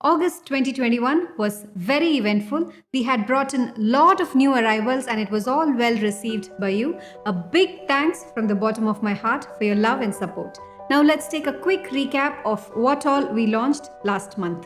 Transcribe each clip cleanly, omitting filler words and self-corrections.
August 2021 was very eventful. We had brought in a lot of new arrivals and it was all well received by you. A big thanks from the bottom of my heart for your love and support. Now let's take a quick recap of what all we launched last month.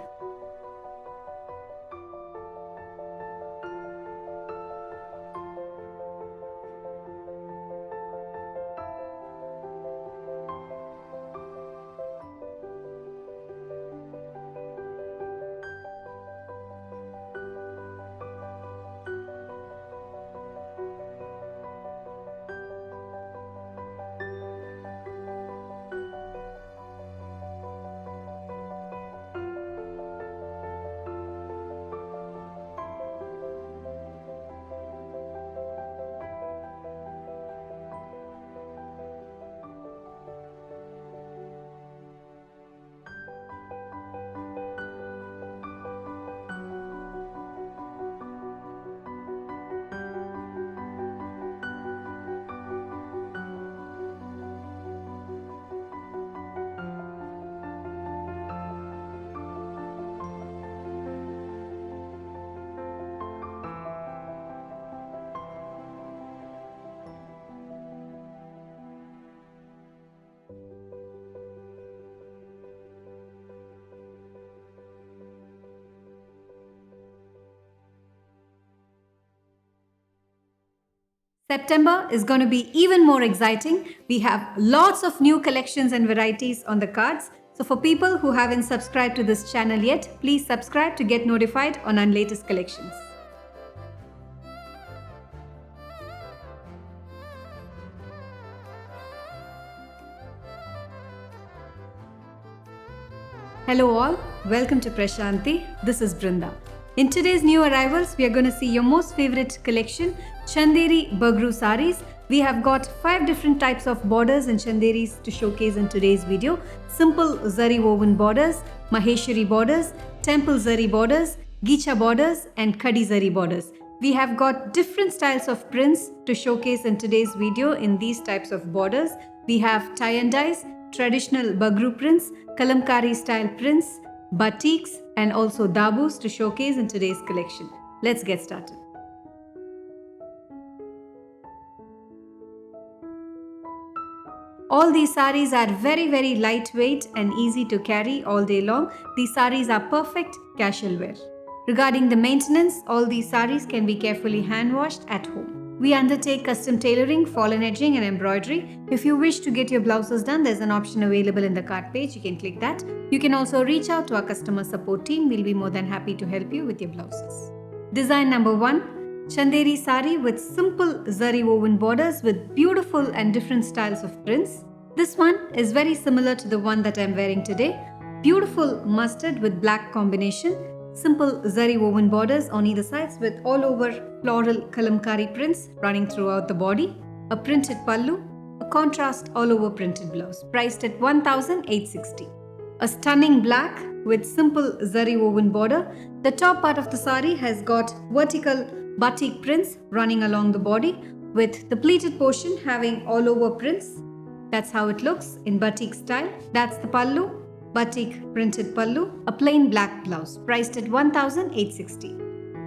September is going to be even more exciting. We have lots of new collections and varieties on the cards. So for people who haven't subscribed to this channel yet, please subscribe to get notified on our latest collections. Hello all, welcome to Prashanti. This is Brinda. In today's new arrivals, we are going to see your most favorite collection, Chanderi Bagru saris. We have got 5 different types of borders and Chanderis to showcase in today's video. Simple zari woven borders, Maheshwari borders, temple zari borders, Gicha borders and Khadi zari borders. We have got different styles of prints to showcase in today's video in these types of borders. We have tie and dyes, traditional Bagru prints, Kalamkari style prints, batiks and also dabus to showcase in today's collection. Let's get started. All these saris are very lightweight and easy to carry all day long. These saris are perfect casual wear. Regarding the maintenance, all these saris can be carefully hand washed at home. We undertake custom tailoring, fallen edging and embroidery. If you wish to get your blouses done, there's an option available in the cart page. You can click that. You can also reach out to our customer support team. We'll be more than happy to help you with your blouses. Design number 1, Chanderi sari with simple zari woven borders with beautiful and different styles of prints. This one is very similar to the one that I'm wearing today. Beautiful mustard with black combination. Simple zari woven borders on either sides with all over floral kalamkari prints running throughout the body. A printed pallu, a contrast all over printed blouse, priced at 1,860. A stunning black with simple zari woven border. The top part of the sari has got vertical batik prints running along the body with the pleated portion having all over prints. That's how it looks in batik style. That's the pallu. Batik printed pallu, a plain black blouse, priced at 1,860.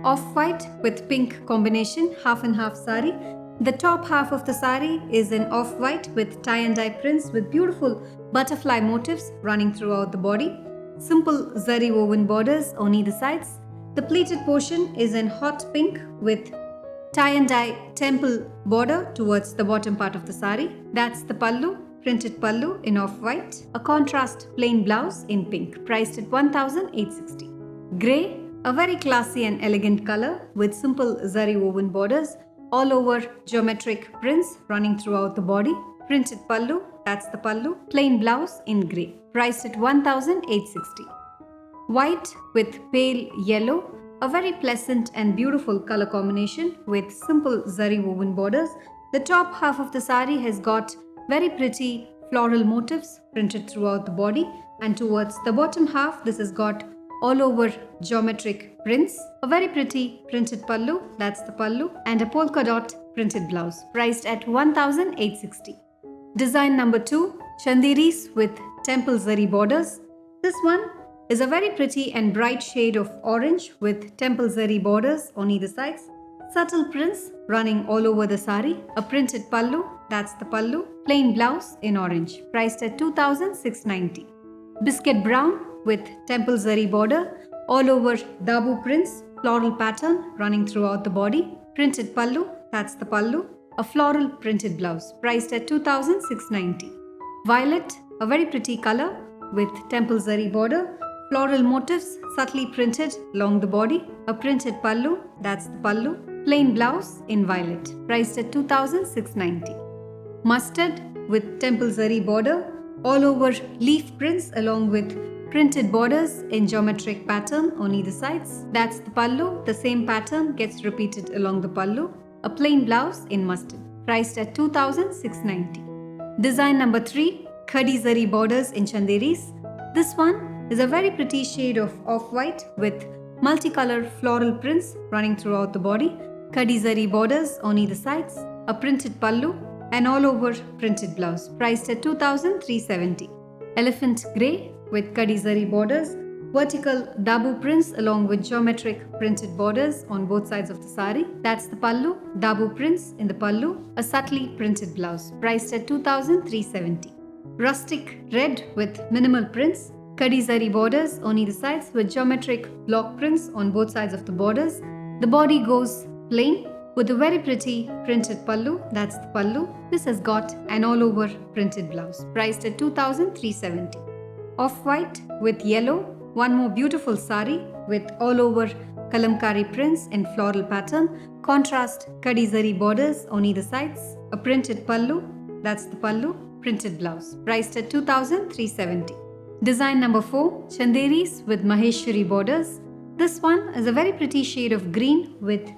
Off-white with pink combination, half and half sari. The top half of the sari is in off-white with tie and dye prints with beautiful butterfly motifs running throughout the body. Simple zari woven borders on either sides. The pleated portion is in hot pink with tie and dye temple border towards the bottom part of the sari. That's the pallu. Printed pallu in off-white, a contrast plain blouse in pink, priced at 1,860. Grey, a very classy and elegant color with simple zari woven borders, all over geometric prints running throughout the body. Printed pallu, that's the pallu, plain blouse in grey, priced at 1,860. White with pale yellow, a very pleasant and beautiful color combination with simple zari woven borders. The top half of the sari has got very pretty floral motifs printed throughout the body, and towards the bottom half this has got all over geometric prints. A very pretty printed pallu, that's the pallu, and a polka dot printed blouse, priced at 1,860. Design number 2, Chanderis with temple zari borders. This one is a very pretty and bright shade of orange with temple zari borders on either sides, subtle prints running all over the sari, a printed pallu, that's the pallu, plain blouse in orange, priced at 2690. Biscuit brown with temple zari border, all over dabu prints, floral pattern running throughout the body, printed pallu, that's the pallu, a floral printed blouse, priced at 2690. Violet, a very pretty color with temple zari border, floral motifs subtly printed along the body, a printed pallu, that's the pallu, plain blouse in violet, priced at 2690. Mustard with temple zari border, all over leaf prints along with printed borders in geometric pattern on either sides. That's the pallu. The same pattern gets repeated along the pallu. A plain blouse in mustard, priced at 2690. Design number 3, khadi zari borders in chanderis. This one is a very pretty shade of off-white with multicolored floral prints running throughout the body, khadi zari borders on either sides, a printed pallu, and all over printed blouse, priced at 2370. Elephant grey with khadi zari borders, vertical dabu prints along with geometric printed borders on both sides of the sari. That's the pallu, dabu prints in the pallu, a subtly printed blouse, priced at 2370. Rustic red with minimal prints, khadi zari borders on either sides with geometric block prints on both sides of the borders. The body goes plain with a very pretty printed pallu, that's the pallu. This has got an all over printed blouse, priced at 2370. Off-white with yellow, one more beautiful sari with all over kalamkari prints in floral pattern, contrast khadi zari borders on either sides, a printed pallu, that's the pallu, printed blouse, priced at 2370. Design number 4, chanderis with maheshwari borders. This one is a very pretty shade of green with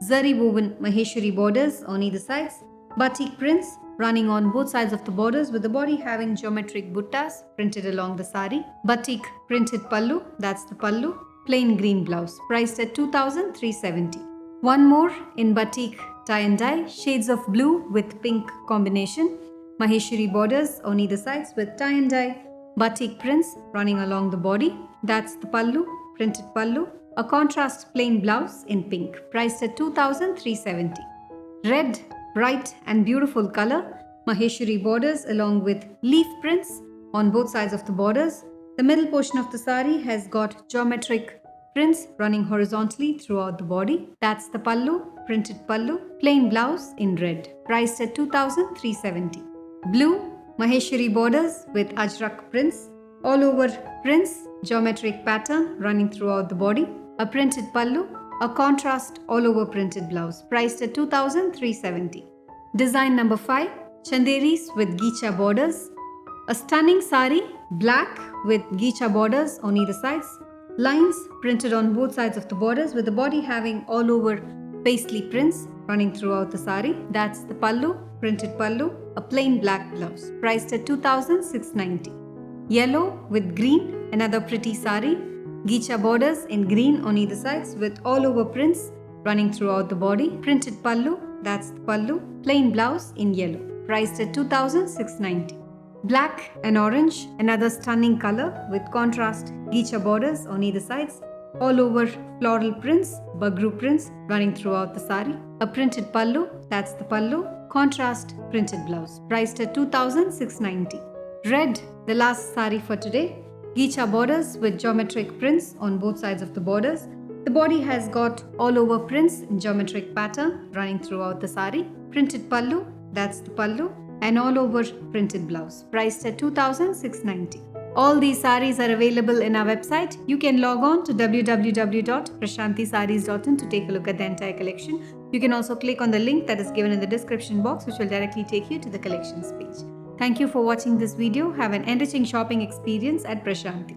zari woven maheshwari borders on either sides, batik prints running on both sides of the borders with the body having geometric buttas printed along the sari, batik printed pallu, that's the pallu, plain green blouse, priced at 2370. One more in batik tie and dye, shades of blue with pink combination, maheshwari borders on either sides with tie and dye, batik prints running along the body, that's the pallu, printed pallu, a contrast plain blouse in pink, priced at 2370. Red, bright and beautiful color, maheshwari borders along with leaf prints on both sides of the borders. The middle portion of the sari has got geometric prints running horizontally throughout the body. That's the pallu, printed pallu, plain blouse in red, priced at 2370. Blue, maheshwari borders with ajrak prints, all over prints, geometric pattern running throughout the body, a printed pallu, a contrast all over printed blouse, priced at 2370. Design number 5, chanderis with gicha borders. A stunning sari, black with gicha borders on either sides, lines printed on both sides of the borders with the body having all over paisley prints running throughout the sari. That's the pallu, printed pallu, a plain black blouse, priced at 2690. Yellow with green, another pretty sari, gicha borders in green on either sides with all over prints running throughout the body, printed pallu, that's the pallu, plain blouse in yellow, priced at 2690. Black and orange, another stunning color with contrast gicha borders on either sides, all over floral prints, bagru prints running throughout the sari, a printed pallu, that's the pallu, contrast printed blouse, priced at 2690. Red, the last sari for today, gicha borders with geometric prints on both sides of the borders. The body has got all over prints in geometric pattern running throughout the sari, printed pallu, that's the pallu, and all over printed blouse, priced at 2690. All these saris are available in our website. You can log on to www.prashantisarees.in to take a look at the entire collection. You can also click on the link that is given in the description box, which will directly take you to the collections page. Thank you for watching this video. Have an enriching shopping experience at Prashanti.